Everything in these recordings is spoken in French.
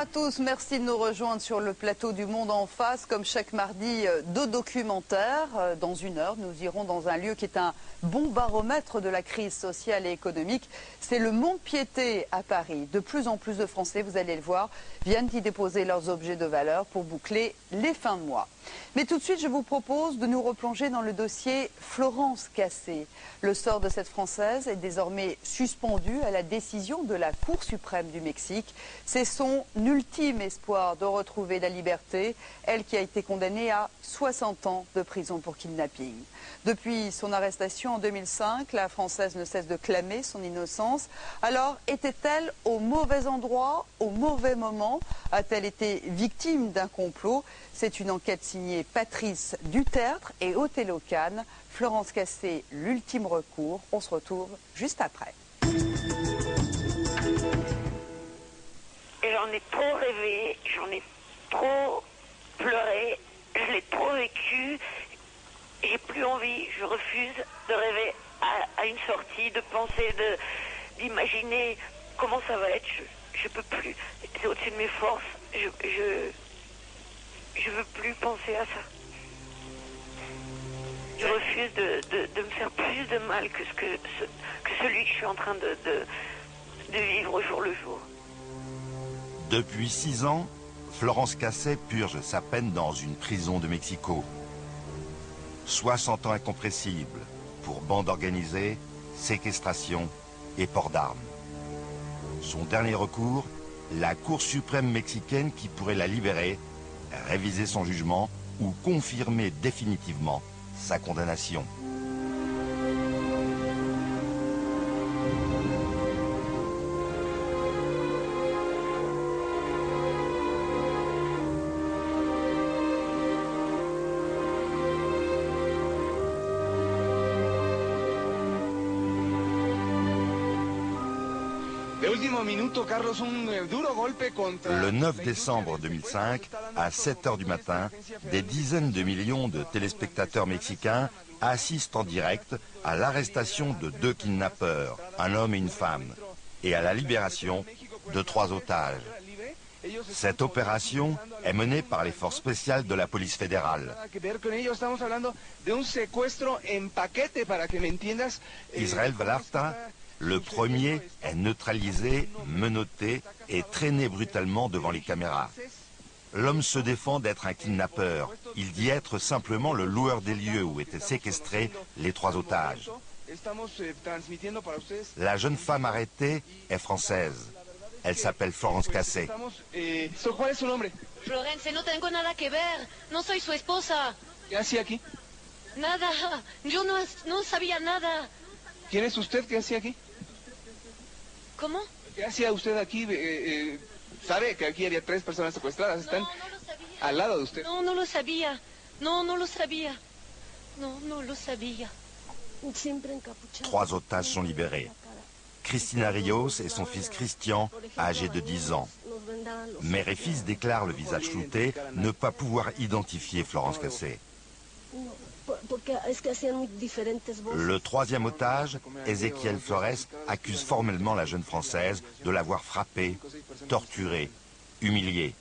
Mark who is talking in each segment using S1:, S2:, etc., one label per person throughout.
S1: à tous, merci de nous rejoindre sur le plateau du Monde en face. Comme chaque mardi, deux documentaires. Dans une heure, nous irons dans un lieu qui est un bon baromètre de la crise sociale et économique. C'est le Mont-de-Piété à Paris. De plus en plus de Français, vous allez le voir, viennent y déposer leurs objets de valeur pour boucler les fins de mois. Mais tout de suite, je vous propose de nous replonger dans le dossier Florence Cassé. Le sort de cette Française est désormais suspendu à la décision de la Cour suprême du Mexique. C'est son ultime espoir de retrouver la liberté, elle qui a été condamnée à 60 ans de prison pour kidnapping. Depuis son arrestation en 2005, la Française ne cesse de clamer son innocence. Alors, était-elle au mauvais endroit, au mauvais moment? A-t-elle été victime d'un complot? C'est une enquête signée Patrice Dutertre et Othello Kahn. Florence Cassé, l'ultime recours. On se retrouve juste après.
S2: J'en ai trop rêvé, j'en ai trop pleuré, je l'ai trop vécu. J'ai plus envie, je refuse de rêver à une sortie, de penser, d'imaginer comment ça va être. Je peux plus, c'est au-dessus de mes forces. Je veux plus penser à ça. Je refuse de me faire plus de mal que celui que je suis en train de vivre jour le jour.
S3: Depuis 6 ans, Florence Cassé purge sa peine dans une prison de Mexico. 60 ans incompressibles pour bande organisée, séquestration et port d'armes. Son dernier recours, la Cour suprême mexicaine qui pourrait la libérer, réviser son jugement ou confirmer définitivement sa condamnation. Le 9 décembre 2005, à 7 h du matin, des dizaines de millions de téléspectateurs mexicains assistent en direct à l'arrestation de 2 kidnappeurs, un homme et une femme, et à la libération de 3 otages. Cette opération est menée par les forces spéciales de la police fédérale. Israel Vallarta, le premier, est neutralisé, menotté et traîné brutalement devant les caméras. L'homme se défend d'être un kidnappeur. Il dit être simplement le loueur des lieux où étaient séquestrés les 3 otages. La jeune femme arrêtée est française. Elle s'appelle Florence Cassé.
S4: Florence, no tengo nada que ver. No soy su esposa.
S5: ¿Qué hacía aquí?
S4: Nada. Yo no sabía nada.
S5: ¿Quién es usted? ¿Qué hacía aquí?
S4: ¿Cómo?
S5: ¿Qué hacía usted aquí? ¿Sabe que aquí había 3 personas secuestradas? Están
S4: No lo sabía.
S5: al lado de usted.
S4: No lo sabía. No lo sabía. No lo sabía.
S3: 3 otages sont libérés. Cristina Rios et son fils Christian, âgé de 10 ans. Mère et fils déclarent le visage flouté, ne pas pouvoir identifier Florence Cassé. Le 3e otage, Ezequiel Flores, accuse formellement la jeune Française de l'avoir frappée, torturée, humiliée.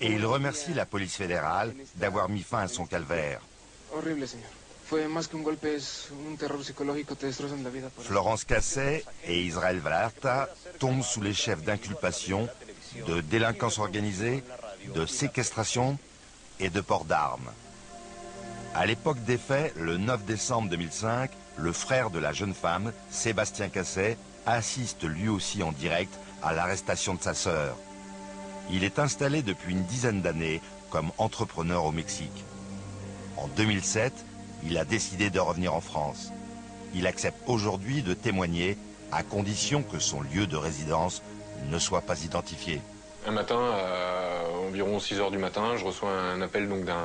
S3: Et il remercie la police fédérale d'avoir mis fin à son calvaire. Florence Cassé et Israel Vallarta tombent sous les chefs d'inculpation, de délinquance organisée, de séquestration et de port d'armes. À l'époque des faits, le 9 décembre 2005, le frère de la jeune femme, Sébastien Cassé, assiste lui aussi en direct à l'arrestation de sa sœur. Il est installé depuis une dizaine d'années comme entrepreneur au Mexique. En 2007, il a décidé de revenir en France. Il accepte aujourd'hui de témoigner à condition que son lieu de résidence ne soit pas identifié.
S6: Un matin, à environ 6 h du matin, je reçois un appel donc d'un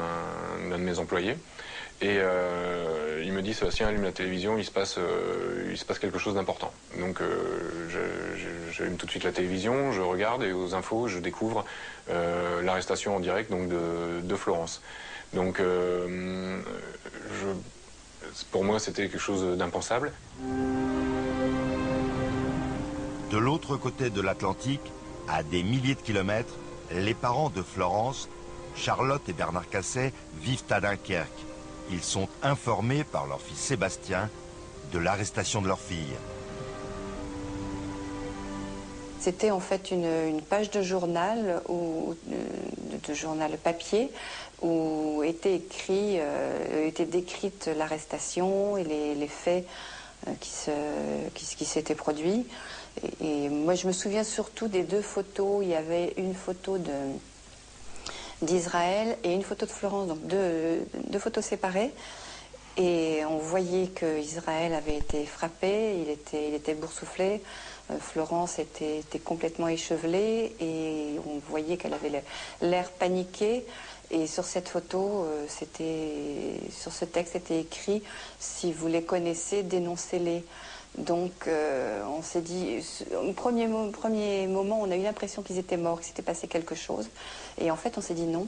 S6: de mes employés. Et il me dit, Sébastien, allume la télévision, il se passe quelque chose d'important. Donc j'allume tout de suite la télévision, je regarde et aux infos, je découvre l'arrestation en direct donc, de Florence. Donc pour moi, c'était quelque chose d'impensable.
S3: De l'autre côté de l'Atlantique, À des milliers de kilomètres, les parents de Florence, Charlotte et Bernard Casset, vivent à Dunkerque. Ils sont informés par leur fils Sébastien de l'arrestation de leur fille.
S7: C'était en fait une page de journal, de journal papier, où était décrite l'arrestation et les faits qui s'étaient produits. Et moi, je me souviens surtout des deux photos. Il y avait une photo d'Israël et une photo de Florence, donc deux photos séparées. Et on voyait qu'Israël avait été frappé, il était boursouflé. Florence était complètement échevelée et on voyait qu'elle avait l'air paniqué. Et sur cette photo, sur ce texte, était écrit « Si vous les connaissez, dénoncez-les ». Donc on s'est dit, au premier moment, on a eu l'impression qu'ils étaient morts, qu'il s'était passé quelque chose. Et en fait, on s'est dit non,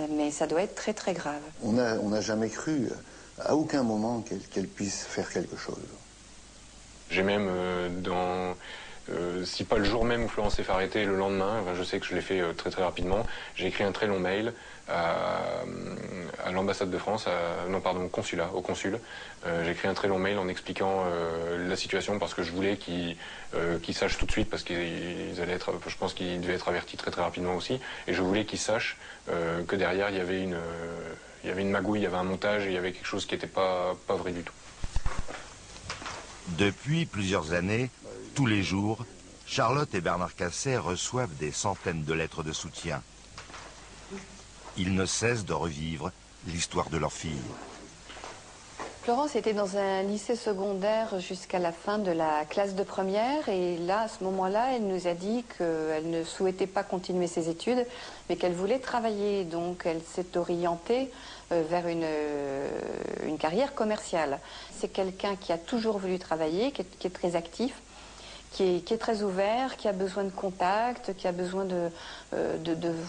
S7: mais ça doit être très très grave.
S8: On n'a jamais cru à aucun moment qu'elle puisse faire quelque chose.
S6: J'ai même, si pas le jour même où Florence s'est fait arrêter, le lendemain, je sais que je l'ai fait très très rapidement, j'ai écrit un très long mail à l'ambassade de France, au consul. J'ai écrit un très long mail en expliquant la situation parce que je voulais qu'ils sachent tout de suite, parce qu'ils allaient être, je pense qu'ils devaient être avertis très très rapidement aussi, et je voulais qu'ils sachent que derrière il y avait une magouille, il y avait un montage, et il y avait quelque chose qui n'était pas vrai du tout.
S3: Depuis plusieurs années, tous les jours, Charlotte et Bernard Casset reçoivent des centaines de lettres de soutien. Ils ne cessent de revivre l'histoire de leur fille.
S7: Florence était dans un lycée secondaire jusqu'à la fin de la classe de première. Et là, à ce moment-là, elle nous a dit qu'elle ne souhaitait pas continuer ses études, mais qu'elle voulait travailler. Donc, elle s'est orientée vers une carrière commerciale. C'est quelqu'un qui a toujours voulu travailler, qui est très actif, qui est très ouvert, qui a besoin de contacts, qui a besoin de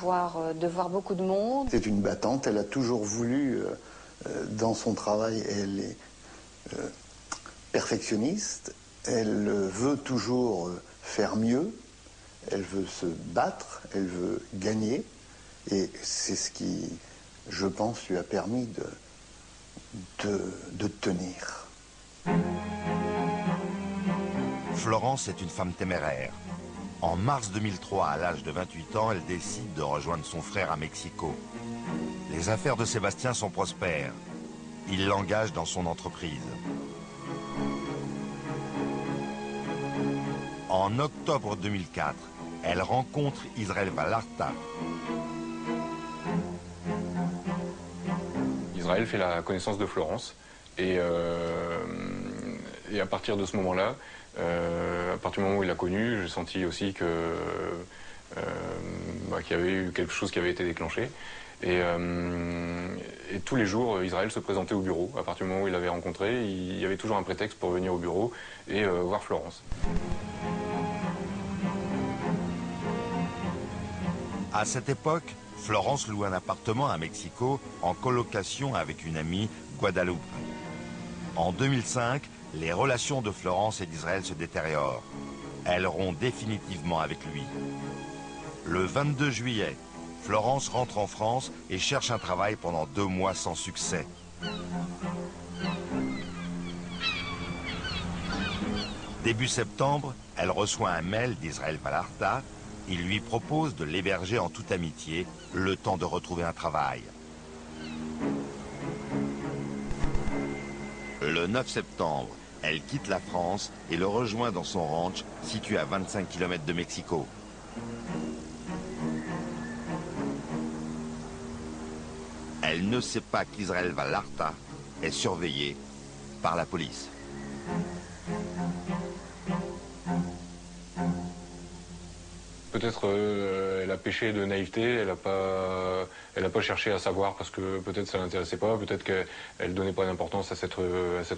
S7: voir beaucoup de monde.
S8: C'est une battante, elle a toujours voulu, dans son travail, elle est perfectionniste, elle veut toujours faire mieux, elle veut se battre, elle veut gagner, et c'est ce qui, je pense, lui a permis de tenir.
S3: Florence est une femme téméraire. En mars 2003, à l'âge de 28 ans, elle décide de rejoindre son frère à Mexico. Les affaires de Sébastien sont prospères. Il l'engage dans son entreprise. En octobre 2004, elle rencontre Israël Vallarta.
S6: Israël fait la connaissance de Florence et à partir de ce moment-là, à partir du moment où il l'a connue, j'ai senti aussi qu'il y avait eu quelque chose qui avait été déclenché. Et tous les jours, Israël se présentait au bureau. À partir du moment où il l'avait rencontré, il y avait toujours un prétexte pour venir au bureau et voir Florence.
S3: À cette époque, Florence loue un appartement à Mexico en colocation avec une amie, Guadalupe. En 2005, les relations de Florence et d'Israël se détériorent. Elle rompt définitivement avec lui. Le 22 juillet, Florence rentre en France et cherche un travail pendant 2 mois sans succès. Début septembre, elle reçoit un mail d'Israël Vallarta. Il lui propose de l'héberger en toute amitié, le temps de retrouver un travail. Le 9 septembre, elle quitte la France et le rejoint dans son ranch situé à 25 km de Mexico. Elle ne sait pas qu'Israël Vallarta est surveillé par la police.
S6: Peut-être elle a péché de naïveté, elle n'a pas cherché à savoir parce que peut-être ça l'intéressait pas, peut-être qu'elle donnait pas d'importance à cette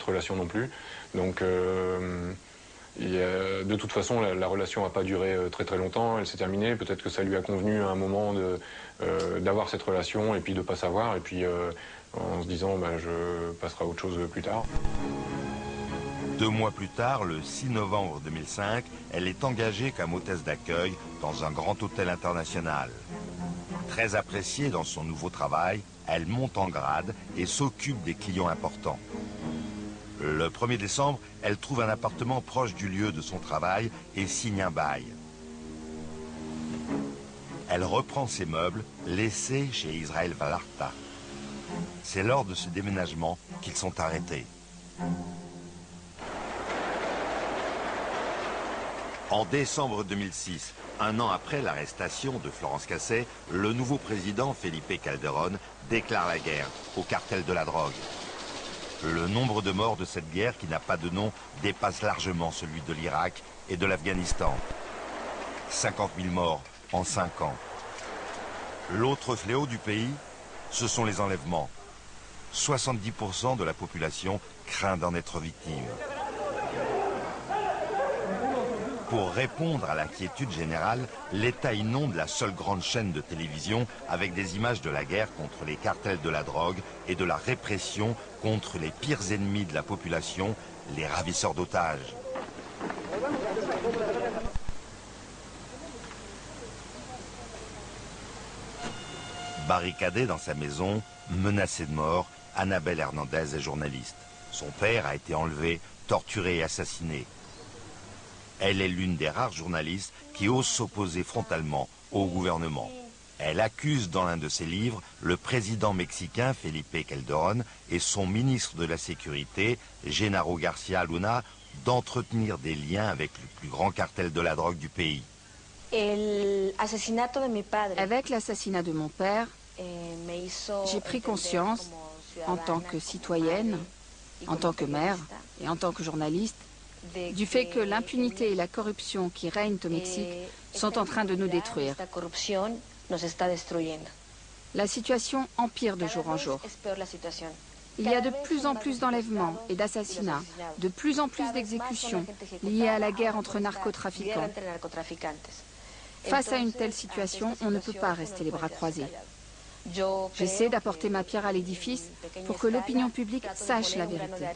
S6: relation non plus. Donc de toute façon la relation n'a pas duré très très longtemps, elle s'est terminée. Peut-être que ça lui a convenu à un moment d'avoir cette relation et puis de pas savoir et puis en se disant je passerai à autre chose plus tard.
S3: 2 mois plus tard, le 6 novembre 2005, elle est engagée comme hôtesse d'accueil dans un grand hôtel international. Très appréciée dans son nouveau travail, elle monte en grade et s'occupe des clients importants. Le 1er décembre, elle trouve un appartement proche du lieu de son travail et signe un bail. Elle reprend ses meubles laissés chez Israël Vallarta. C'est lors de ce déménagement qu'ils sont arrêtés. En décembre 2006, un an après l'arrestation de Florence Cassé, le nouveau président Felipe Calderón déclare la guerre au cartel de la drogue. Le nombre de morts de cette guerre, qui n'a pas de nom, dépasse largement celui de l'Irak et de l'Afghanistan. 50 000 morts en 5 ans. L'autre fléau du pays, ce sont les enlèvements. 70% de la population craint d'en être victime. Pour répondre à l'inquiétude générale, l'État inonde la seule grande chaîne de télévision avec des images de la guerre contre les cartels de la drogue et de la répression contre les pires ennemis de la population, les ravisseurs d'otages. Barricadée dans sa maison, menacée de mort, Annabelle Hernandez est journaliste. Son père a été enlevé, torturé et assassiné. Elle est l'une des rares journalistes qui osent s'opposer frontalement au gouvernement. Elle accuse dans l'un de ses livres le président mexicain Felipe Calderón et son ministre de la Sécurité, Genaro García Luna, d'entretenir des liens avec le plus grand cartel de la drogue du pays.
S9: Avec l'assassinat de mon père, j'ai pris conscience, en tant que citoyenne, en tant que mère et en tant que journaliste, du fait que l'impunité et la corruption qui règnent au Mexique sont en train de nous détruire. La situation empire de jour en jour. Il y a de plus en plus d'enlèvements et d'assassinats, de plus en plus d'exécutions liées à la guerre entre narcotrafiquants. Face à une telle situation, on ne peut pas rester les bras croisés. J'essaie d'apporter ma pierre à l'édifice pour que l'opinion publique sache la vérité.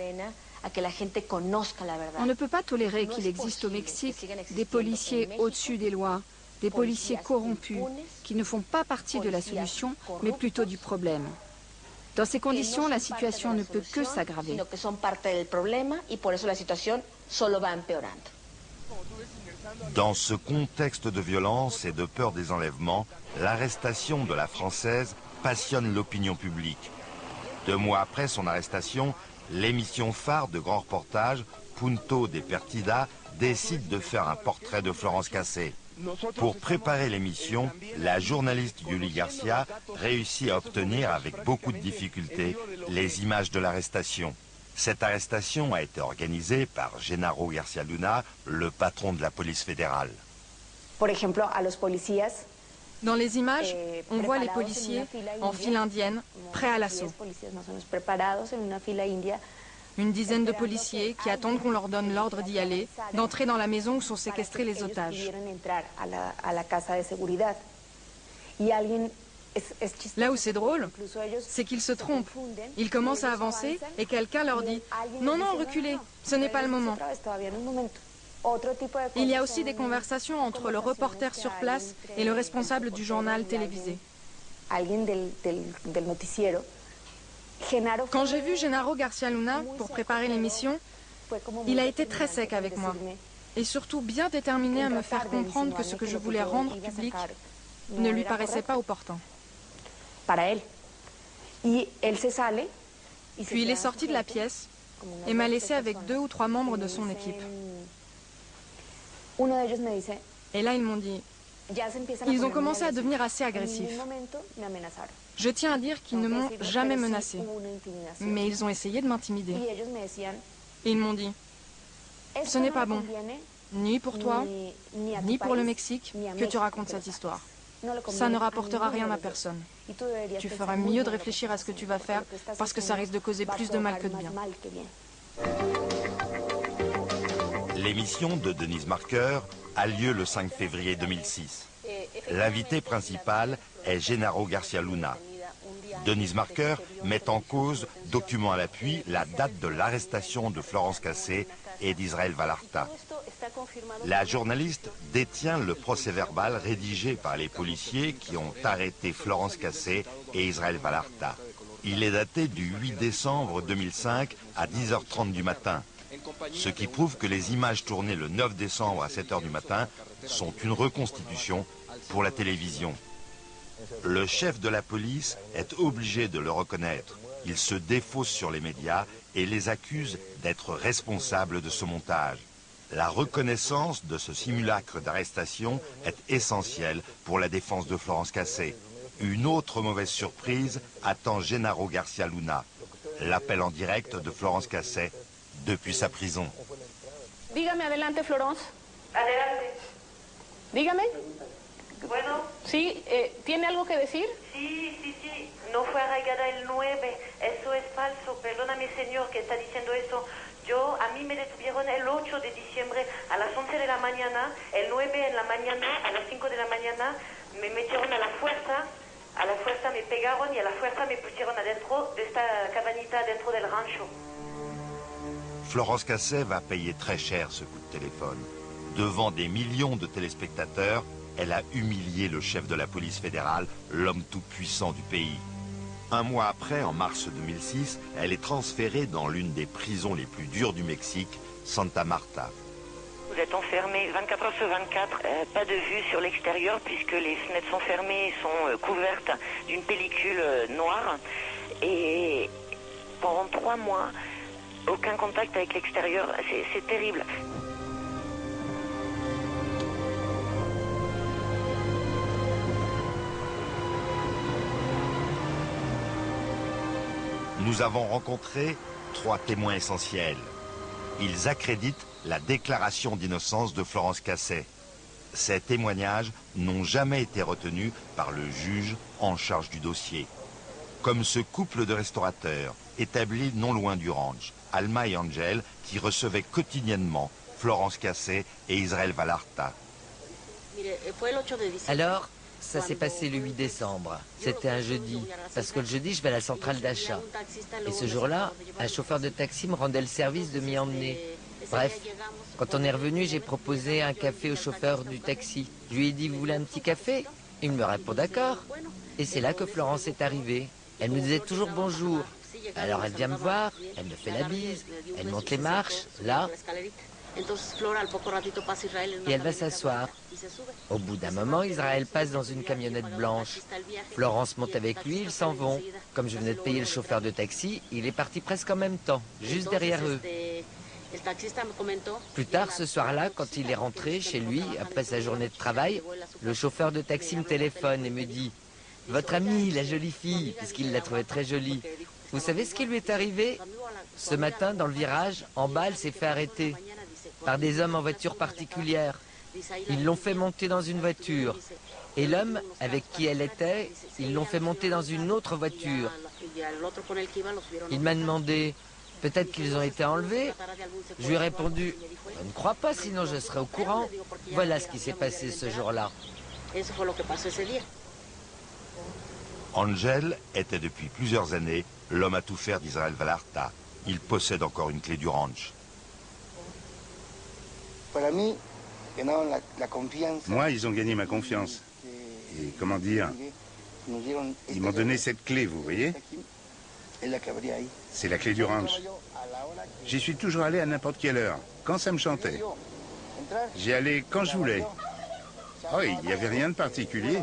S9: On ne peut pas tolérer qu'il existe au Mexique des policiers au-dessus des lois, des policiers corrompus, qui ne font pas partie de la solution, mais plutôt du problème. Dans ces conditions, la situation ne peut que s'aggraver.
S3: Dans ce contexte de violence et de peur des enlèvements, l'arrestation de la Française passionne l'opinion publique. 2 mois après son arrestation, l'émission phare de grand reportage, Punto de Partida, décide de faire un portrait de Florence Cassé. Pour préparer l'émission, la journaliste Yuli Garcia réussit à obtenir, avec beaucoup de difficultés, les images de l'arrestation. Cette arrestation a été organisée par Genaro García Luna, le patron de la police fédérale.
S10: Dans les images, on voit les policiers en file indienne, prêts à l'assaut. Une dizaine de policiers qui attendent qu'on leur donne l'ordre d'y aller, d'entrer dans la maison où sont séquestrés les otages. Là où c'est drôle, c'est qu'ils se trompent. Ils commencent à avancer et quelqu'un leur dit « Non, non, reculez, ce n'est pas le moment ». Il y a aussi des conversations entre le reporter sur place et le responsable du journal télévisé. Quand j'ai vu Genaro García Luna pour préparer l'émission, il a été très sec avec moi et surtout bien déterminé à me faire comprendre que ce que je voulais rendre public ne lui paraissait pas opportun. Puis il est sorti de la pièce et m'a laissé avec 2 ou 3 membres de son équipe. Et là, ils m'ont dit, ils ont commencé à devenir assez agressifs. Je tiens à dire qu'ils ne m'ont jamais menacé, mais ils ont essayé de m'intimider. Et ils m'ont dit, ce n'est pas bon, ni pour toi, ni pour le Mexique, que tu racontes cette histoire. Ça ne rapportera rien à personne. Tu feras mieux de réfléchir à ce que tu vas faire, parce que ça risque de causer plus de mal que de bien.
S3: L'émission de Denise Marker a lieu le 5 février 2006. L'invité principal est Genaro García Luna. Denise Marker met en cause, document à l'appui, la date de l'arrestation de Florence Cassé, et d'Israël Vallarta. La journaliste détient le procès-verbal rédigé par les policiers qui ont arrêté Florence Cassé et Israël Vallarta. Il est daté du 8 décembre 2005 à 10h30 du matin, ce qui prouve que les images tournées le 9 décembre à 7h du matin sont une reconstitution pour la télévision. Le chef de la police est obligé de le reconnaître. Il se défausse sur les médias et les accuse d'être responsables de ce montage. La reconnaissance de ce simulacre d'arrestation est essentielle pour la défense de Florence Cassé. Une autre mauvaise surprise attend Genaro Garcia Luna. L'appel en direct de Florence Cassé depuis sa prison.
S11: Dígame, adelante, Florence.
S2: Adelante.
S11: Dígame.
S2: Bueno.
S11: Sí, ¿tiene algo que decir?
S2: Sí. No fue arraigada el 9. Eso es falso. Perdóname, señor, que está diciendo eso. A mí me detuvieron el 8 de diciembre a las 11 de la mañana, el 9 en la mañana, a las 5 de la mañana, me metieron a la fuerza me pegaron y a la fuerza me pusieron adentro de esta cabanita dentro del rancho.
S3: Florence Cassé va payer très cher ce coup de téléphone. Devant des millions de téléspectateurs, elle a humilié le chef de la police fédérale, l'homme tout-puissant du pays. Un mois après, en mars 2006, elle est transférée dans l'une des prisons les plus dures du Mexique, Santa Marta.
S2: Vous êtes enfermés 24 heures sur 24, pas de vue sur l'extérieur puisque les fenêtres sont fermées, sont couvertes d'une pellicule noire. Et pendant 3 mois, aucun contact avec l'extérieur, c'est terrible.
S3: Nous avons rencontré 3 témoins essentiels. Ils accréditent la déclaration d'innocence de Florence Cassé. Ces témoignages n'ont jamais été retenus par le juge en charge du dossier. Comme ce couple de restaurateurs établi non loin du ranch, Alma et Angel, qui recevaient quotidiennement Florence Cassé et Israël Vallarta.
S12: Alors, ça s'est passé le 8 décembre. C'était un jeudi, parce que le jeudi, je vais à la centrale d'achat. Et ce jour-là, un chauffeur de taxi me rendait le service de m'y emmener. Bref, quand on est revenu, j'ai proposé un café au chauffeur du taxi. Je lui ai dit, vous voulez un petit café? Il me répond d'accord. Et c'est là que Florence est arrivée. Elle me disait toujours bonjour. Alors elle vient me voir, elle me fait la bise, elle monte les marches, là. Et elle va s'asseoir. Au bout d'un moment, Israël passe dans une camionnette blanche. Florence monte avec lui, ils s'en vont. Comme je venais de payer le chauffeur de taxi, il est parti presque en même temps, juste derrière eux. Plus tard, ce soir-là, quand il est rentré chez lui, après sa journée de travail, le chauffeur de taxi me téléphone et me dit « Votre amie, la jolie fille », puisqu'il la trouvait très jolie. Vous savez ce qui lui est arrivé? Ce matin, dans le virage, en bas, elle s'est fait arrêter par des hommes en voiture particulière. Ils l'ont fait monter dans une voiture. Et l'homme avec qui elle était, ils l'ont fait monter dans une autre voiture. Il m'a demandé, peut-être qu'ils ont été enlevés? Je lui ai répondu, je ne crois pas, sinon je serais au courant. Voilà ce qui s'est passé ce jour-là.
S3: Angel était depuis plusieurs années l'homme à tout faire d'Israël Vallarta. Il possède encore une clé du ranch.
S13: Moi, ils ont gagné ma confiance. Et comment dire, ils m'ont donné cette clé, vous voyez? C'est la clé du ranch. J'y suis toujours allé à n'importe quelle heure, quand ça me chantait. J'y allais quand je voulais. Oh, il n'y avait rien de particulier.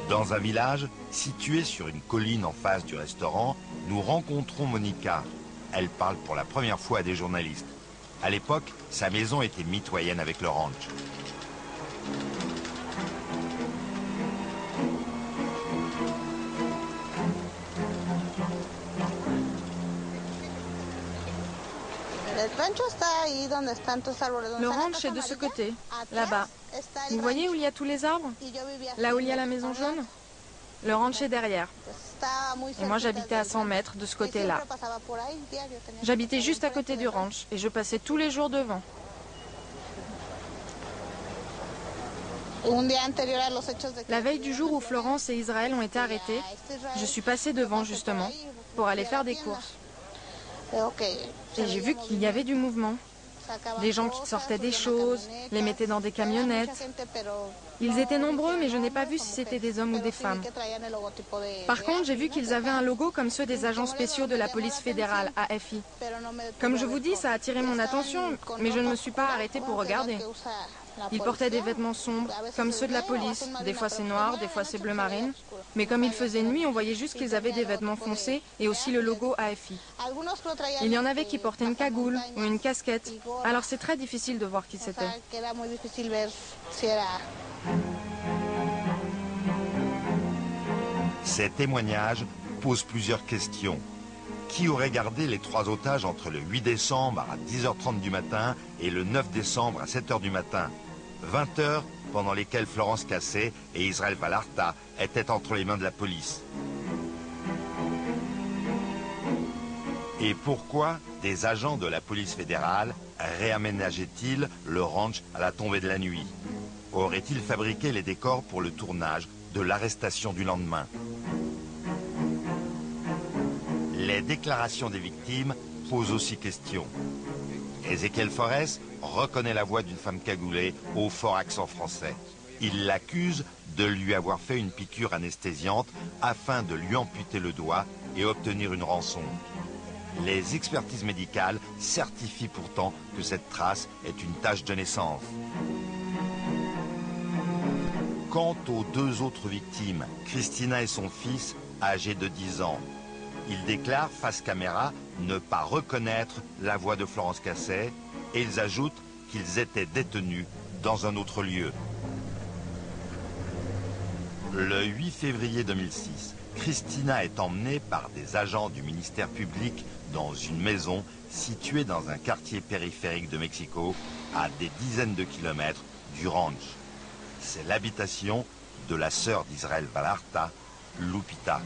S3: Dans un village situé sur une colline en face du restaurant, nous rencontrons Monica. Elle parle pour la première fois à des journalistes. À l'époque, sa maison était mitoyenne avec le ranch.
S10: Le ranch est de ce côté, là-bas. Vous voyez où il y a tous les arbres? Là où il y a la maison jaune? Le ranch est derrière. Et moi j'habitais à 100 mètres de ce côté-là. J'habitais juste à côté du ranch et je passais tous les jours devant. La veille du jour où Florence et Israël ont été arrêtés, je suis passée devant justement pour aller faire des courses. Et j'ai vu qu'il y avait du mouvement. Des gens qui sortaient des choses, les mettaient dans des camionnettes. Ils étaient nombreux, mais je n'ai pas vu si c'était des hommes ou des femmes. Par contre, j'ai vu qu'ils avaient un logo comme ceux des agents spéciaux de la police fédérale, AFI. Comme je vous dis, ça a attiré mon attention, mais je ne me suis pas arrêtée pour regarder. Ils portaient des vêtements sombres, comme ceux de la police. Des fois c'est noir, des fois c'est bleu marine. Mais comme il faisait nuit, on voyait juste qu'ils avaient des vêtements foncés et aussi le logo AFI. Il y en avait qui portaient une cagoule ou une casquette. Alors c'est très difficile de voir qui c'était.
S3: Ces témoignages posent plusieurs questions. Qui aurait gardé les 3 otages entre le 8 décembre à 10h30 du matin et le 9 décembre à 7h du matin? 20 heures pendant lesquelles Florence Cassé et Israël Vallarta étaient entre les mains de la police. Et pourquoi des agents de la police fédérale réaménageaient-ils le ranch à la tombée de la nuit? Auraient-ils fabriqué les décors pour le tournage de l'arrestation du lendemain? Les déclarations des victimes posent aussi question. Ezequiel Forès reconnaît la voix d'une femme cagoulée au fort accent français. Il l'accuse de lui avoir fait une piqûre anesthésiante afin de lui amputer le doigt et obtenir une rançon. Les expertises médicales certifient pourtant que cette trace est une tache de naissance. Quant aux 2 autres victimes, Christina et son fils, âgés de 10 ans, ils déclarent face caméra ne pas reconnaître la voix de Florence Cassé et ils ajoutent qu'ils étaient détenus dans un autre lieu. Le 8 février 2006, Christina est emmenée par des agents du ministère public dans une maison située dans un quartier périphérique de Mexico, à des dizaines de kilomètres du ranch. C'est l'habitation de la sœur d'Israël Vallarta, Lupita.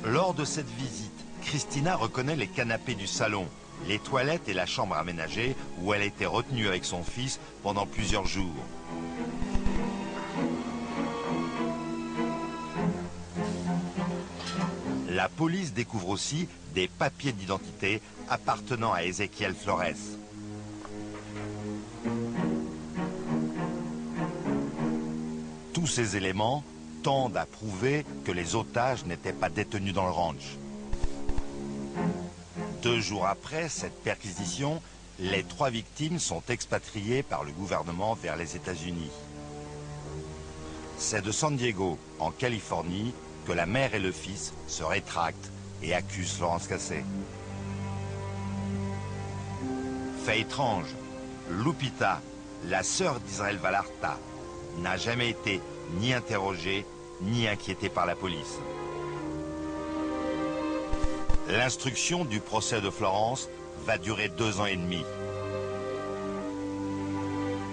S3: Lors de cette visite, Christina reconnaît les canapés du salon, les toilettes et la chambre aménagée où elle était retenue avec son fils pendant plusieurs jours. La police découvre aussi des papiers d'identité appartenant à Ezequiel Flores. Tous ces éléments tendent à prouver que les otages n'étaient pas détenus dans le ranch. 2 jours après cette perquisition, les 3 victimes sont expatriées par le gouvernement vers les États-Unis. C'est de San Diego, en Californie, que la mère et le fils se rétractent et accusent Florence Cassé. Fait étrange, Lupita, la sœur d'Israël Vallarta, n'a jamais été ni interrogée ni inquiétée par la police. L'instruction du procès de Florence va durer 2 ans et demi.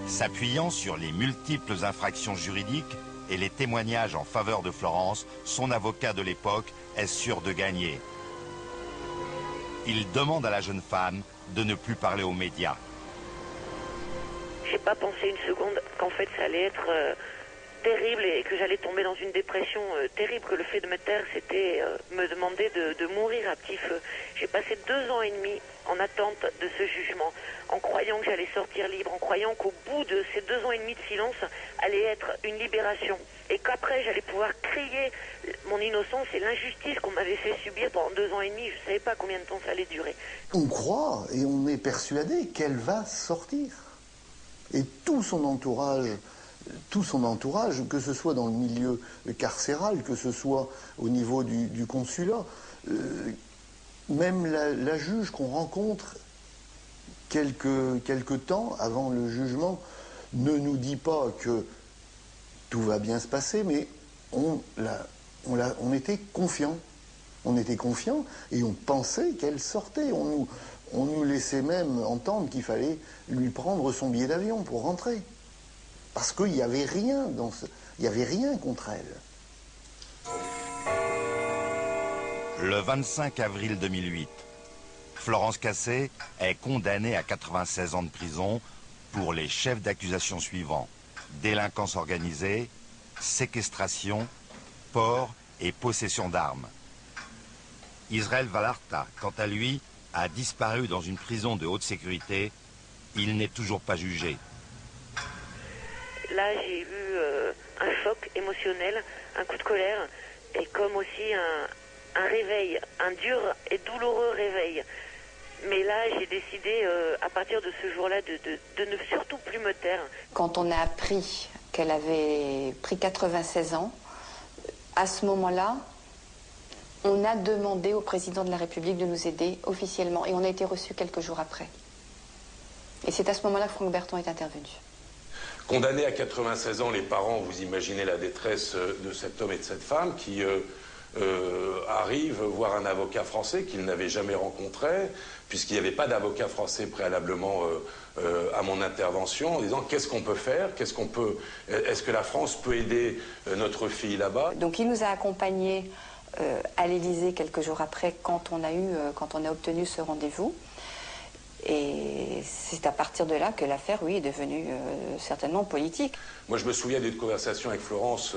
S3: S'appuyant sur les multiples infractions juridiques et les témoignages en faveur de Florence, son avocat de l'époque est sûr de gagner. Il demande à la jeune femme de ne plus parler aux médias.
S2: J'ai pas pensé une seconde qu'en fait ça allait être terrible et que j'allais tomber dans une dépression terrible, que le fait de me taire c'était me demander de mourir à petit feu. J'ai passé 2 ans et demi en attente de ce jugement, en croyant que j'allais sortir libre, en croyant qu'au bout de ces 2 ans et demi de silence allait être une libération et qu'après j'allais pouvoir crier mon innocence et l'injustice qu'on m'avait fait subir pendant 2 ans et demi. Je ne savais pas combien de temps ça allait durer.
S8: On croit et on est persuadé qu'elle va sortir. Et tout son entourage, que ce soit dans le milieu carcéral, que ce soit au niveau du consulat, même la juge qu'on rencontre quelque temps avant le jugement ne nous dit pas que tout va bien se passer, mais on était confiants. On était confiants et on pensait qu'elle sortait. On nous laissait même entendre qu'il fallait lui prendre son billet d'avion pour rentrer. Parce qu'il n'y avait rien il n'y avait rien contre elle.
S3: Le 25 avril 2008, Florence Cassé est condamnée à 96 ans de prison pour les chefs d'accusation suivants: délinquance organisée, séquestration, port et possession d'armes. Israël Vallarta, quant à lui, a disparu dans une prison de haute sécurité. Il n'est toujours pas jugé.
S2: Là, j'ai eu un choc émotionnel, un coup de colère, et comme aussi un réveil, un dur et douloureux réveil. Mais là, j'ai décidé, à partir de ce jour-là, de ne surtout plus me taire.
S7: Quand on a appris qu'elle avait pris 96 ans, à ce moment-là, on a demandé au président de la République de nous aider officiellement, et on a été reçus quelques jours après. Et c'est à ce moment-là que Franck Berton est intervenu.
S14: Condamné à 96 ans, les parents, vous imaginez la détresse de cet homme et de cette femme qui arrivent voir un avocat français qu'ils n'avaient jamais rencontré, puisqu'il n'y avait pas d'avocat français préalablement à mon intervention, en disant qu'est-ce qu'on peut faire, est-ce que la France peut aider notre fille là-bas?
S7: Donc il nous a accompagnés à l'Élysée quelques jours après, quand on a obtenu ce rendez-vous. Et c'est à partir de là que l'affaire, oui, est devenue certainement politique.
S14: Moi, je me souviens d'une conversation avec Florence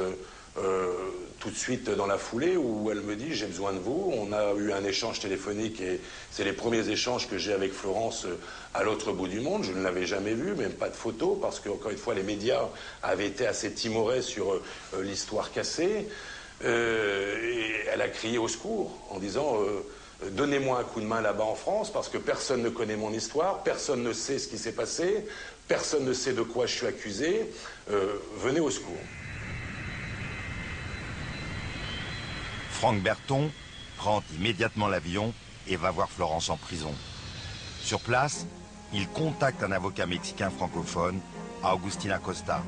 S14: tout de suite dans la foulée, où elle me dit « j'ai besoin de vous ». On a eu un échange téléphonique, et c'est les premiers échanges que j'ai avec Florence à l'autre bout du monde. Je ne l'avais jamais vue, même pas de photo, parce qu'encore une fois, les médias avaient été assez timorés sur l'histoire Cassé. Et elle a crié au secours en disant donnez-moi un coup de main là-bas en France, parce que personne ne connaît mon histoire, personne ne sait ce qui s'est passé, personne ne sait de quoi je suis accusé, venez au secours.
S3: Franck Berton prend immédiatement l'avion et va voir Florence en prison. Sur place, il contacte un avocat mexicain francophone, Agustín Acosta.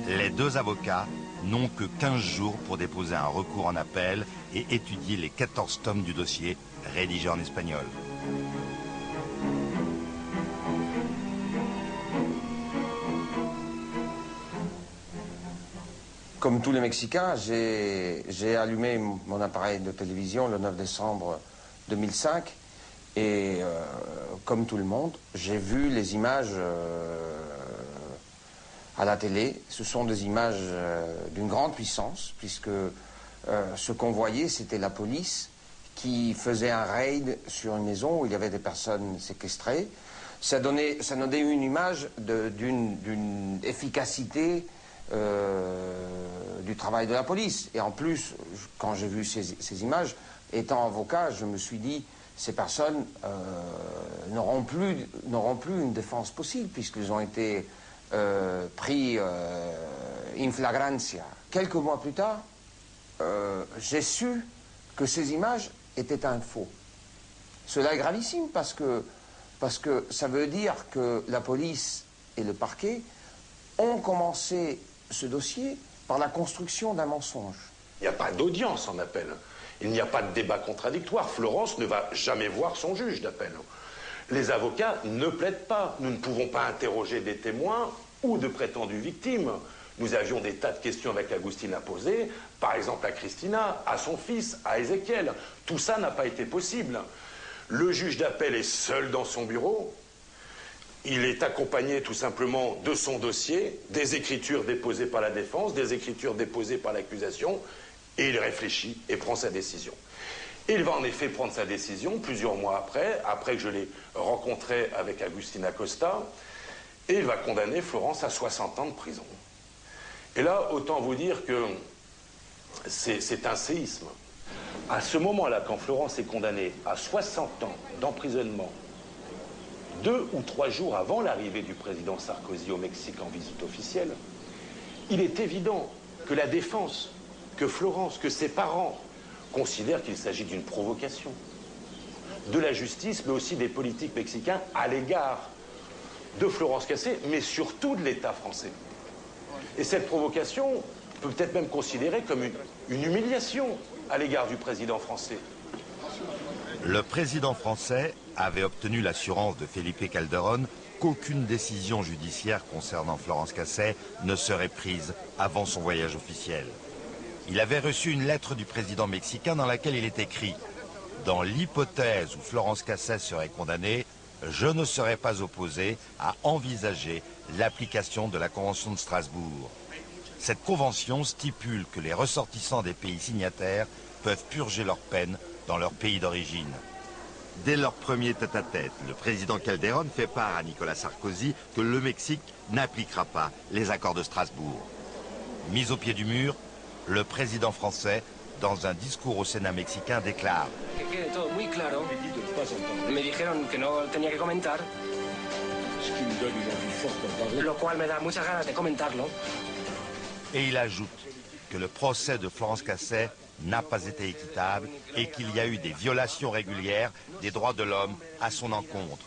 S3: Les deux avocats n'ont que 15 jours pour déposer un recours en appel et étudier les 14 tomes du dossier rédigé en espagnol.
S15: Comme tous les Mexicains, j'ai allumé mon appareil de télévision le 9 décembre 2005 et comme tout le monde, j'ai vu les images à la télé. Ce sont des images d'une grande puissance, puisque ce qu'on voyait, c'était la police qui faisait un raid sur une maison où il y avait des personnes séquestrées. Ça donnait une image d'une efficacité du travail de la police. Et en plus, quand j'ai vu ces images, étant avocat, je me suis dit, ces personnes n'auront plus une défense possible, puisqu'ils ont été pris in flagrantia. Quelques mois plus tard, j'ai su que ces images étaient un faux. Cela est gravissime parce que ça veut dire que la police et le parquet ont commencé ce dossier par la construction d'un mensonge.
S14: Il n'y a pas d'audience en appel. Il n'y a pas de débat contradictoire. Florence ne va jamais voir son juge d'appel. Les avocats ne plaident pas. Nous ne pouvons pas interroger des témoins ou de prétendues victimes. Nous avions des tas de questions avec Agustín à poser, par exemple à Christina, à son fils, à Ézéchiel. Tout ça n'a pas été possible. Le juge d'appel est seul dans son bureau. Il est accompagné tout simplement de son dossier, des écritures déposées par la défense, des écritures déposées par l'accusation, et il réfléchit et prend sa décision. Il va en effet prendre sa décision plusieurs mois après que je l'ai rencontré avec Agustín Acosta, et il va condamner Florence à 60 ans de prison. Et là, autant vous dire que c'est un séisme. À ce moment-là, quand Florence est condamnée à 60 ans d'emprisonnement, 2 ou 3 jours avant l'arrivée du président Sarkozy au Mexique en visite officielle, il est évident que la défense, que Florence, que ses parents considèrent qu'il s'agit d'une provocation de la justice, mais aussi des politiques mexicains à l'égard de Florence Cassé, mais surtout de l'État français. Et cette provocation peut peut-être même considérée comme une humiliation à l'égard du président français.
S3: Le président français avait obtenu l'assurance de Felipe Calderón qu'aucune décision judiciaire concernant Florence Cassay ne serait prise avant son voyage officiel. Il avait reçu une lettre du président mexicain dans laquelle il est écrit « Dans l'hypothèse où Florence Cassay serait condamnée, je ne serais pas opposé à envisager l'application de la Convention de Strasbourg. Cette convention stipule que les ressortissants des pays signataires peuvent purger leur peine dans leur pays d'origine. » Dès leur premier tête-à-tête, le président Calderón fait part à Nicolas Sarkozy que le Mexique n'appliquera pas les accords de Strasbourg. Mis au pied du mur, le président français, dans un discours au Sénat mexicain, déclare et il ajoute que le procès de Florence Cassay n'a pas été équitable et qu'il y a eu des violations régulières des droits de l'homme à son encontre.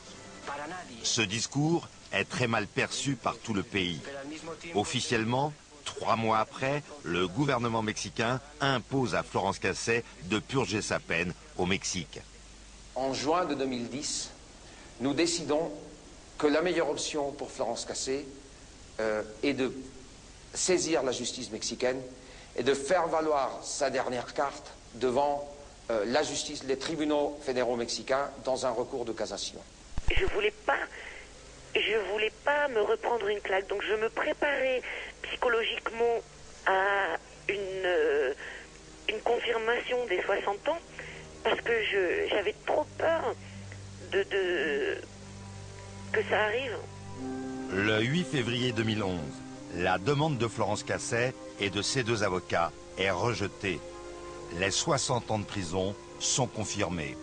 S3: Ce discours est très mal perçu par tout le pays. Officiellement, 3 mois après, le gouvernement mexicain impose à Florence Cassay de purger sa peine au Mexique.
S15: En juin de 2010, nous décidons que la meilleure option pour Florence Cassay est de saisir la justice mexicaine et de faire valoir sa dernière carte devant la justice, les tribunaux fédéraux mexicains dans un recours de cassation.
S2: Je voulais pas me reprendre une claque, donc je me préparais psychologiquement à une confirmation des 60 ans parce que j'avais trop peur que ça arrive.
S3: Le 8 février 2011, la demande de Florence Cassay et de ses 2 avocats est rejetée. Les 60 ans de prison sont confirmés.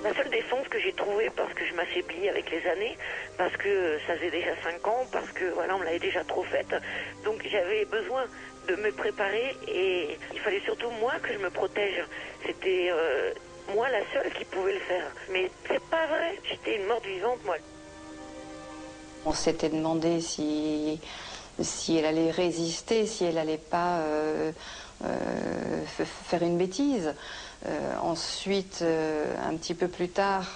S2: La seule défense que j'ai trouvée, parce que je m'affaiblis avec les années, parce que ça faisait déjà 5 ans, parce que voilà, on me l'avait déjà trop faite, donc j'avais besoin de me préparer et il fallait surtout moi que je me protège. C'était moi la seule qui pouvait le faire. Mais c'est pas vrai, j'étais une morte vivante moi.
S7: On s'était demandé si elle allait résister, si elle n'allait pas faire une bêtise. Ensuite, un petit peu plus tard,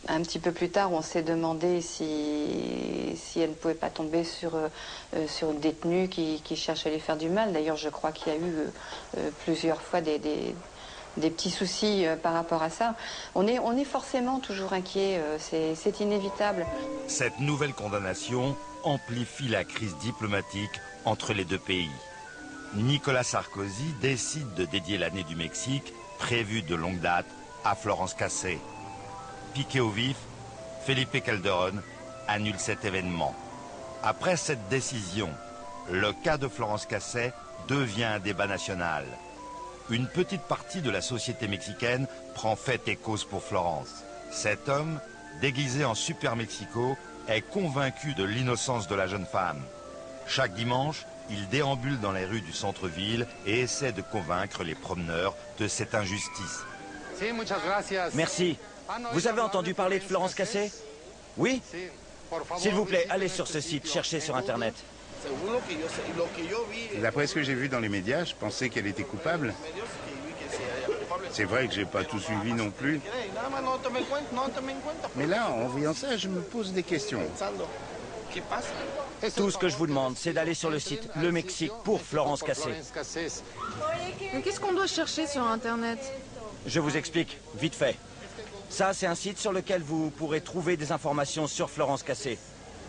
S7: on s'est demandé si elle ne pouvait pas tomber sur une détenue qui cherche à lui faire du mal. D'ailleurs, je crois qu'il y a eu plusieurs fois des petits soucis par rapport à ça. On est forcément toujours inquiet, c'est inévitable.
S3: Cette nouvelle condamnation amplifie la crise diplomatique entre les 2 pays. Nicolas Sarkozy décide de dédier l'année du Mexique, prévue de longue date, à Florence Cassay. Piqué au vif, Felipe Calderón annule cet événement. Après cette décision, le cas de Florence Cassay devient un débat national. Une petite partie de la société mexicaine prend fait et cause pour Florence. Cet homme, déguisé en Super Mexico, est convaincu de l'innocence de la jeune femme. Chaque dimanche, il déambule dans les rues du centre-ville et essaie de convaincre les promeneurs de cette injustice.
S16: Merci. Vous avez entendu parler de Florence Cassay? Oui? S'il vous plaît, allez sur ce site, cherchez sur Internet.
S13: D'après ce que j'ai vu dans les médias, je pensais qu'elle était coupable. C'est vrai que j'ai pas tout suivi non plus. Mais là, en voyant ça, je me pose des questions.
S16: Tout ce que je vous demande, c'est d'aller sur le site Le Mexique pour Florence Cassay.
S10: Mais qu'est-ce qu'on doit chercher sur Internet?
S16: Je vous explique, vite fait. Ça, c'est un site sur lequel vous pourrez trouver des informations sur Florence Cassay.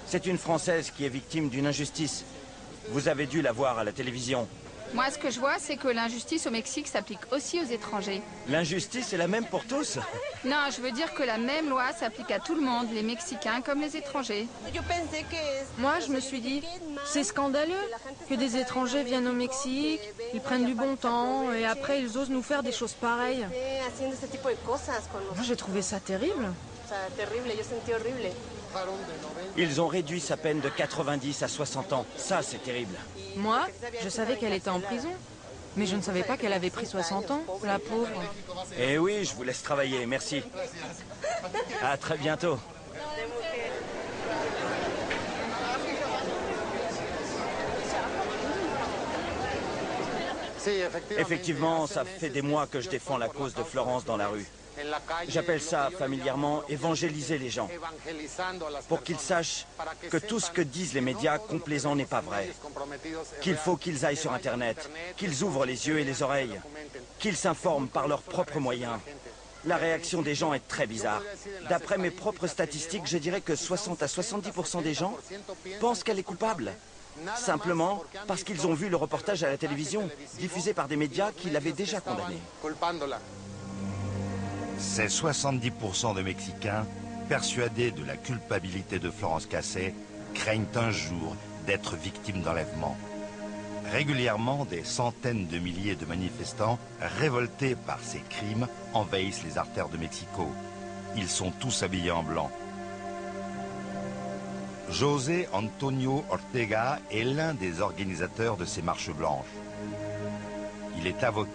S16: C'est une Française qui est victime d'une injustice. Vous avez dû la voir à la télévision.
S9: Moi, ce que je vois, c'est que l'injustice au Mexique s'applique aussi aux étrangers.
S16: L'injustice est la même pour tous?
S9: Non, je veux dire que la même loi s'applique à tout le monde, les Mexicains comme les étrangers.
S10: Moi, je me suis dit, c'est scandaleux que des étrangers viennent au Mexique, ils prennent du bon temps et après ils osent nous faire des choses pareilles. Moi, j'ai trouvé ça terrible.
S16: Ils ont réduit sa peine de 90 à 60 ans. Ça, c'est terrible.
S10: Moi, je savais qu'elle était en prison. Mais je ne savais pas qu'elle avait pris 60 ans, la pauvre.
S16: Eh oui, je vous laisse travailler, merci. À très bientôt. Effectivement, ça fait des mois que je défends la cause de Florence dans la rue. J'appelle ça familièrement évangéliser les gens, pour qu'ils sachent que tout ce que disent les médias complaisants n'est pas vrai, qu'il faut qu'ils aillent sur Internet, qu'ils ouvrent les yeux et les oreilles, qu'ils s'informent par leurs propres moyens. La réaction des gens est très bizarre. D'après mes propres statistiques, je dirais que 60 à 70% des gens pensent qu'elle est coupable. Simplement parce qu'ils ont vu le reportage à la télévision, diffusé par des médias qui l'avaient déjà condamné.
S3: Ces 70% de Mexicains, persuadés de la culpabilité de Florence Cassé, craignent un jour d'être victimes d'enlèvement. Régulièrement, des centaines de milliers de manifestants, révoltés par ces crimes, envahissent les artères de Mexico. Ils sont tous habillés en blanc. José Antonio Ortega est l'un des organisateurs de ces marches blanches. Il est avocat.